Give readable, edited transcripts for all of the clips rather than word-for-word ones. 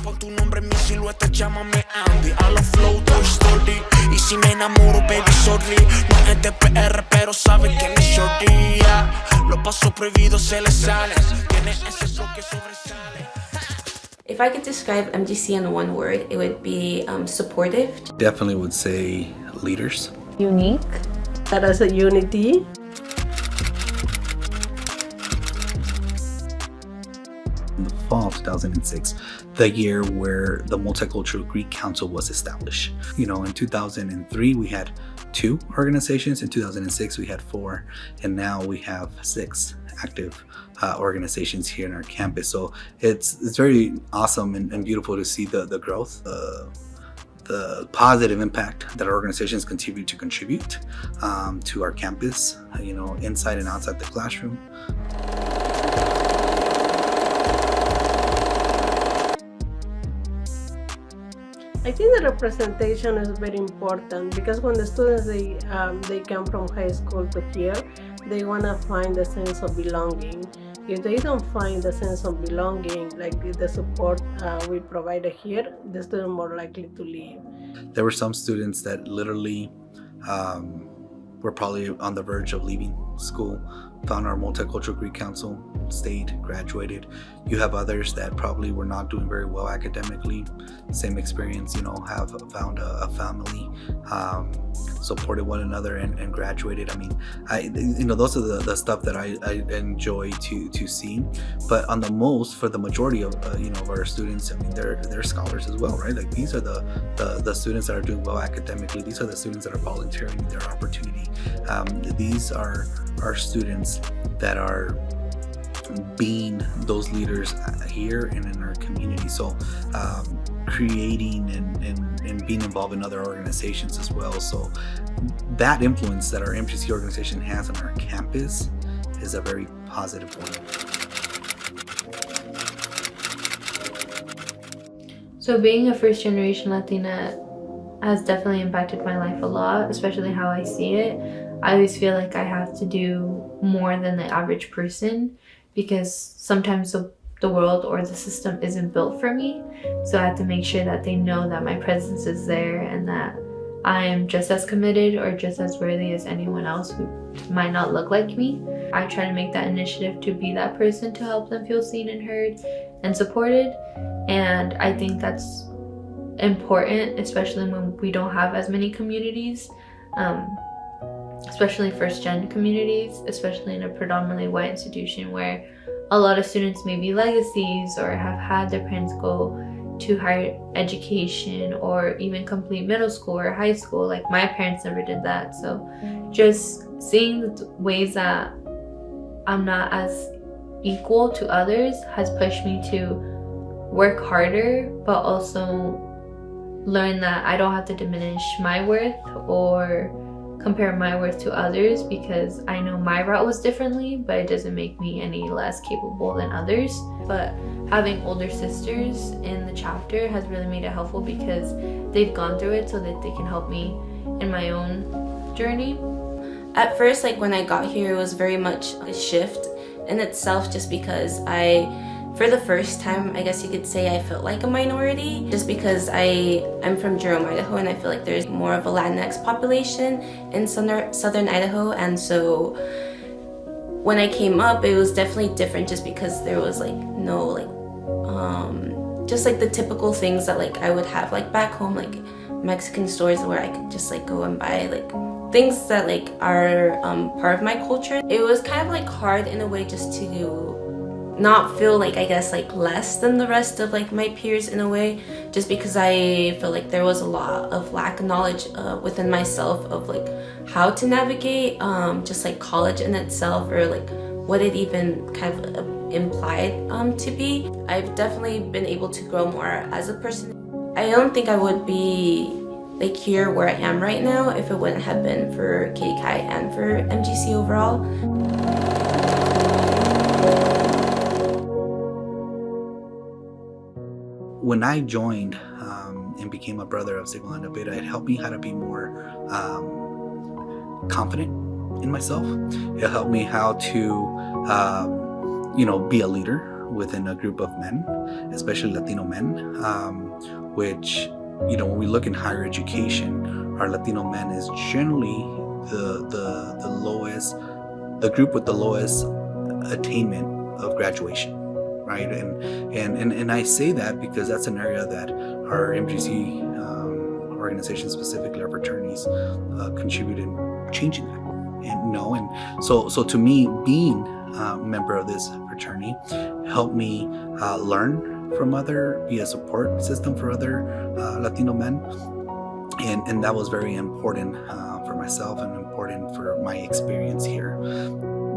Pon tu nombre en mi silueta, llámame Andy. A la flow, Toy Story. Y si me enamoro, baby, sorry. No es de PR, pero sabe que es shorty. Los pasos prohibidos se le salen. Tiene ese flow que sobresale. If I could describe MGC in one word, it would be supportive. Definitely would say leaders. Unique. That is a unity. In the fall of 2006, the year where the Multicultural Greek Council was established. You know, in 2003, we had 2 organizations. In 2006, we had 4. And now we have 6 active organizations here in our campus. So it's very awesome and beautiful to see the growth, the positive impact that our organizations continue to contribute to our campus, you know, inside and outside the classroom. I think the representation is very important because when the students they come from high school to here, they want to find the sense of belonging. If they don't find the sense of belonging, like the support we provided here, the student more likely to leave. There were some students that literally were probably on the verge of leaving school, found our Multicultural Greek Council, stayed, graduated. You have others that probably were not doing very well academically. Same experience, you know, have found a family, supported one another and graduated. I mean, you know, those are the stuff that I enjoy to see. But on the most, for the majority of you know, of our students, I mean, they're scholars as well, right? Like these are the students that are doing well academically. These are the students that are volunteering their opportunity. These are our students that are being those leaders here and in our community. So creating and being involved in other organizations as well. So that influence that our MGC organization has on our campus is a very positive one. So being a first generation Latina has definitely impacted my life a lot, especially how I see it. I always feel like I have to do more than the average person because sometimes the world or the system isn't built for me. So I have to make sure that they know that my presence is there and that I am just as committed or just as worthy as anyone else who might not look like me. I try to make that initiative to be that person to help them feel seen and heard and supported. And I think that's important, especially when we don't have as many communities, especially first-gen communities, especially in a predominantly white institution where a lot of students may be legacies or have had their parents go to higher education or even complete middle school or high school. Like my parents never did that. So just seeing the ways that I'm not as equal to others has pushed me to work harder, but also learn that I don't have to diminish my worth or compare my worth to others because I know my route was differently, but it doesn't make me any less capable than others. But having older sisters in the chapter has really made it helpful because they've gone through it so that they can help me in my own journey. At first, like when I got here, it was very much a shift in itself just because for the first time, I guess you could say I felt like a minority just because I'm from Jerome, Idaho, and I feel like there's more of a Latinx population in southern Idaho. And so when I came up, it was definitely different just because there was like no just like the typical things that like I would have like back home, like Mexican stores where I could just like go and buy like things that like are part of my culture. It was kind of like hard in a way just to not feel like, I guess, like less than the rest of like my peers in a way, just because I feel like there was a lot of lack of knowledge within myself of like how to navigate just like college in itself or like what it even kind of implied to be. I've definitely been able to grow more as a person. I don't think I would be like here where I am right now if it wouldn't have been for KDKI and for MGC overall. When I joined and became a brother of Sigma Lambda Beta, it helped me how to be more confident in myself. It helped me how to, be a leader within a group of men. especially Latino men, which, you know, when we look in higher education, our Latino men is generally the lowest, the group with the lowest attainment of graduation, right? And I say that because that's an area that our MGC organization, specifically our fraternities, contribute in changing that. And so to me, being a member of this fraternity helped me learn from be a support system for other Latino men, and that was very important for myself and important for my experience here.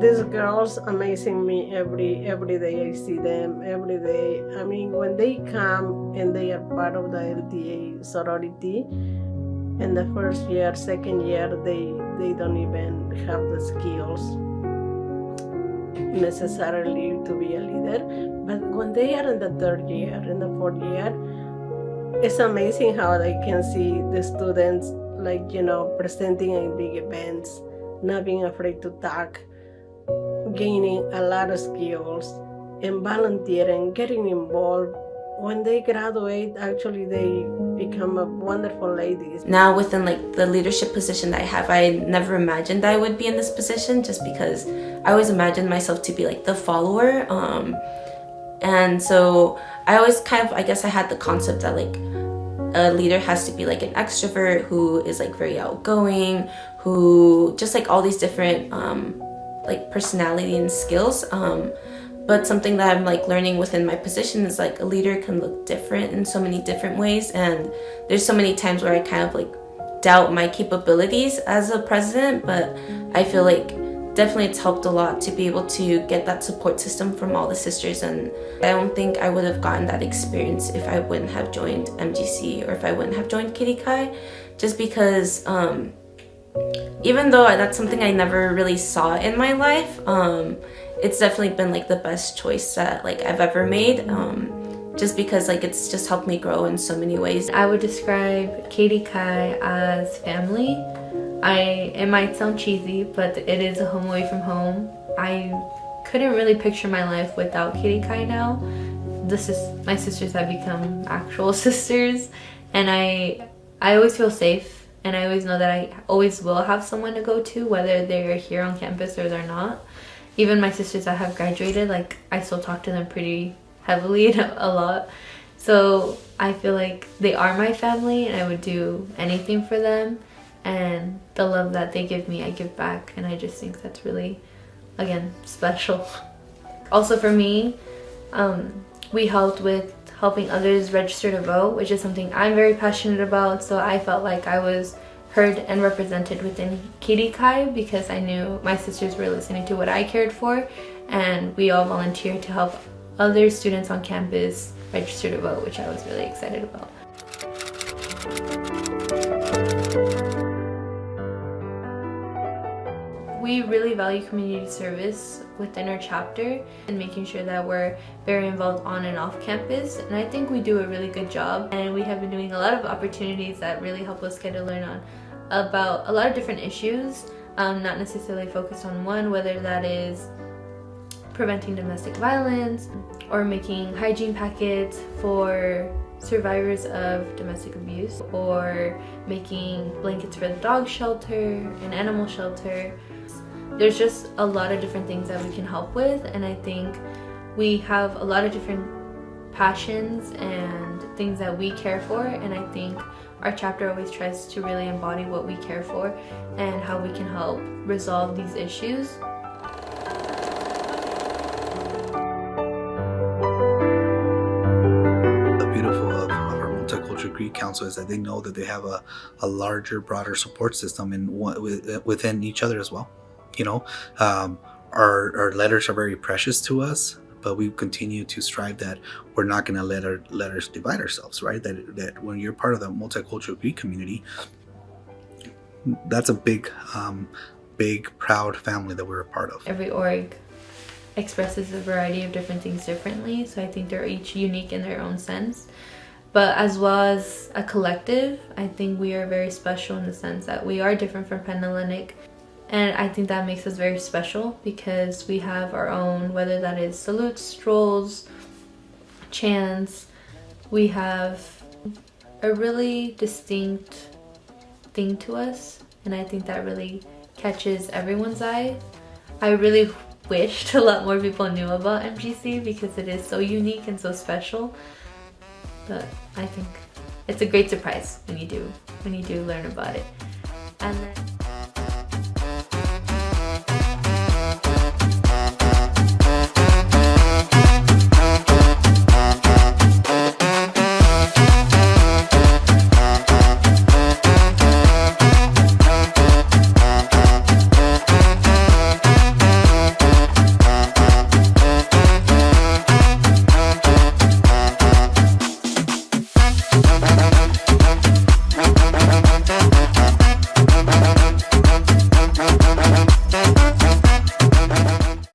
These girls amazing me every day. I see them every day. I mean, when they come and they are part of the LTA sorority, in the first year, second year, they don't even have the skills necessarily to be a leader. But when they are in the third year, in the fourth year, it's amazing how they can see the students, like, you know, presenting in big events, not being afraid to talk, gaining a lot of skills, and volunteering, getting involved. When they graduate, actually they become a wonderful ladies. Now within like the leadership position that I have, I never imagined I would be in this position, just because I always imagined myself to be like the follower. And so I always kind of, I guess I had the concept that like a leader has to be like an extrovert who is like very outgoing, who just like all these different like personality and skills. But something that I'm like learning within my position is like a leader can look different in so many different ways, and there's so many times where I kind of like doubt my capabilities as a president, but I feel like definitely it's helped a lot to be able to get that support system from all the sisters, and I don't think I would have gotten that experience if I wouldn't have joined MGC or if I wouldn't have joined Kitty Kai, just because even though that's something I never really saw in my life, it's definitely been like the best choice that like I've ever made, just because like it's just helped me grow in so many ways. I would describe Kitty Kai as family. It might sound cheesy, but it is a home away from home. I couldn't really picture my life without Kitty Kai now. My sisters have become actual sisters, and I always feel safe, and I always know that I always will have someone to go to, whether they're here on campus or they're not. Even my sisters that have graduated, like I still talk to them pretty heavily a lot. So I feel like they are my family, and I would do anything for them. And the love that they give me, I give back, and I just think that's really, again, special. Also for me, we helped with helping others register to vote, which is something I'm very passionate about. So I felt like I was heard and represented within Kitty Kai because I knew my sisters were listening to what I cared for, and we all volunteered to help other students on campus register to vote, which I was really excited about. We really value community service within our chapter and making sure that we're very involved on and off campus, and I think we do a really good job, and we have been doing a lot of opportunities that really help us get to learn about a lot of different issues, not necessarily focused on one, whether that is preventing domestic violence or making hygiene packets for survivors of domestic abuse, or making blankets for the dog shelter and animal shelter. There's just a lot of different things that we can help with, and I think we have a lot of different passions and things that we care for, and I think our chapter always tries to really embody what we care for and how we can help resolve these issues. The beautiful of our Multicultural Greek Council is that they know that they have a larger, broader support system within each other as well. You know, our letters are very precious to us, but we continue to strive that we're not going to let our letters divide ourselves, right? That when you're part of the multicultural Greek community, that's a big, proud family that we're a part of. Every org expresses a variety of different things differently, so I think they're each unique in their own sense. But as well as a collective, I think we are very special in the sense that we are different from Penn Hellenic. And I think that makes us very special because we have our own, whether that is salutes, strolls, chants. We have a really distinct thing to us, and I think that really catches everyone's eye. I really wished a lot more people knew about MGC because it is so unique and so special, but I think it's a great surprise when you do learn about it. And then